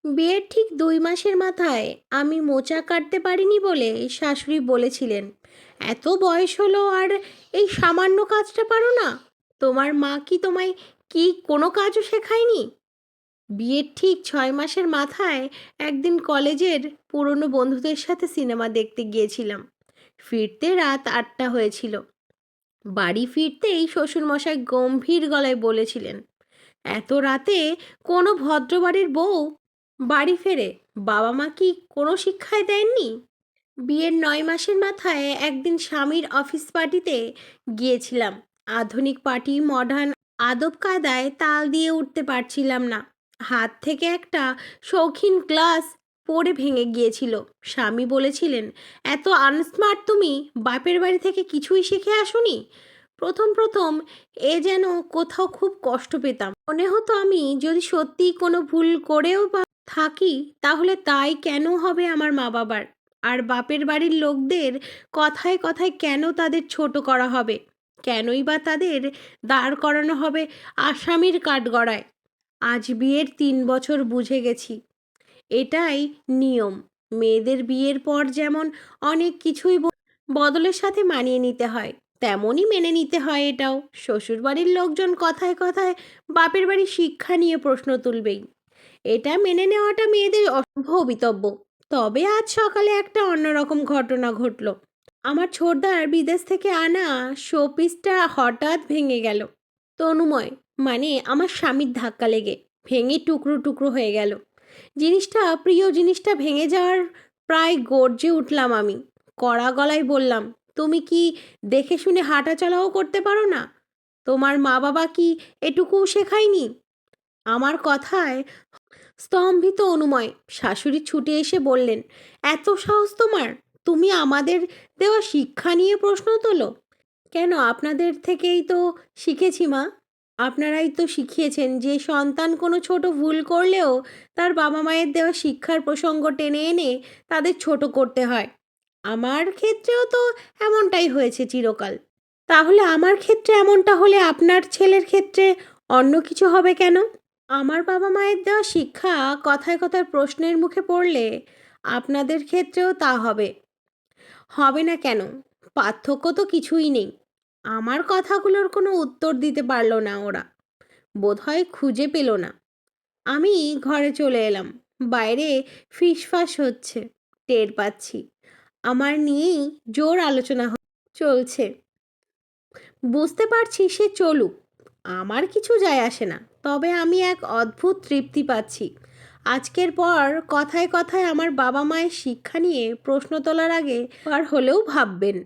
বিয়ের ঠিক 2 মাসের মাথায় আমি মোচা কাটতে পারিনি বলে শাশুড়ি বলেছিলেন, এত বয়স হলো আর এই সামান্য কাজটা পারো না? তোমার মা কি তোমায় কোনো কাজও শেখায়নি? বিয়ের ঠিক 6 মাসের মাথায় একদিন কলেজের পুরনো বন্ধুদের সাথে সিনেমা দেখতে গিয়েছিলাম। ফিরতে রাত 8টা হয়েছিল। বাড়ি ফিরতেই শ্বশুরমশাই গম্ভীর গলায় বলেছিলেন, এত রাতে কোনো ভদ্রবাড়ির বউ বাড়ি ফেরে? বাবা মা কি কোনো শিক্ষাই দেননি? বিয়ের 9 মাসের মাথায় একদিন স্বামীর অফিস পার্টিতে গিয়েছিলাম। আধুনিক পার্টি, মডার্ন আদব কায়দায় তাল দিয়ে উঠতে পারছিলাম না। হাত থেকে একটা শৌখিন গ্লাস পড়ে ভেঙে গিয়েছিল। স্বামী বলেছিলেন, এত আনস্মার্ট তুমি, বাপের বাড়ি থেকে কিছুই শিখে আসোনি। প্রথম প্রথম যেন কোথাও খুব কষ্ট পেতাম। মনে হতো আমি যদি সত্যিই কোনো ভুল করেও বা থাকি, তাহলে তাই কেন হবে আমার মা বাবার? আর বাপের বাড়ির লোকদের কথায় কথায় কেন তাদের ছোট করা হবে? কেনই বা তাদের দাঁড় করানো হবে আসামির কাঠগড়ায়? আজ বিয়ের 3 বছর বুঝে গেছি, এটাই নিয়ম। মেয়েদের বিয়ের পর যেমন অনেক কিছুই বদলের সাথে মানিয়ে নিতে হয়, তেমনই মেনে নিতে হয় এটাও। শ্বশুরবাড়ির লোকজন কথায় কথায় বাপের বাড়ির শিক্ষা নিয়ে প্রশ্ন তুলবেই, এটা মেনে নেওয়াটা মেয়েদের ভবিতব্য। তবে আজ সকালে একটা অন্যরকম ঘটনা ঘটল। আমার ছোটদার বিদেশ থেকে আনা শোপিসটা হঠাৎ ভেঙে গেল। তনুময়, মানে আমার স্বামীর ধাক্কা লেগে ভেঙে টুকরো টুকরো হয়ে গেল। জিনিসটা, প্রিয় জিনিসটা ভেঙে যাওয়ার প্রায় গর্জে উঠলাম আমি। কড়া গলায় বললাম, তুমি কি দেখে শুনে হাঁটা চলাও করতে পারো না? তোমার মা বাবা কি এটুকুও শেখায়নি? আমার কথায় স্তম্ভিত অনুময় শাশুড়ি ছুটে এসে বললেন, এত সাহস তোমার? তুমি আমাদের দেওয়া শিক্ষা নিয়ে প্রশ্ন তোলো? কেন, আপনাদের থেকেই তো শিখেছি মা। আপনারাই তো শিখিয়েছেন যে সন্তান কোনো ছোট ভুল করলেও তার বাবা মায়ের দেওয়া শিক্ষার প্রসঙ্গ টেনে এনে তাদের ছোট করতে হয়। আমার ক্ষেত্রেও তো এমনটাই হয়েছে চিরকাল। তাহলে আমার ক্ষেত্রে এমনটা হলে আপনার ছেলের ক্ষেত্রে অন্য কিছু হবে কেন? আমার বাবা মায়ের দেওয়া শিক্ষা কথায় কথায় প্রশ্নের মুখে পড়লে আপনাদের ক্ষেত্রেও তা হবে। হবে না কেন? পার্থক্য তো কিছুই নেই। আমার কথাগুলোর কোনো উত্তর দিতে পারল না ওরা। বোধহয় খুঁজে পেল না। আমি ঘরে চলে এলাম। বাইরে ফিসফাস হচ্ছে, টের পাচ্ছি। আমার নিয়েই জোর আলোচনা চলছে। বুঝতে পারছি সে চলুক, আমার কিছু যায় আসে না। তবে আমি এক অদ্ভুত তৃপ্তি পাচ্ছি। আজকের পর কথায় কথায় আমার বাবা মায়ের শিক্ষা নিয়ে প্রশ্ন তোলার আগে আর হলেও ভাববেন।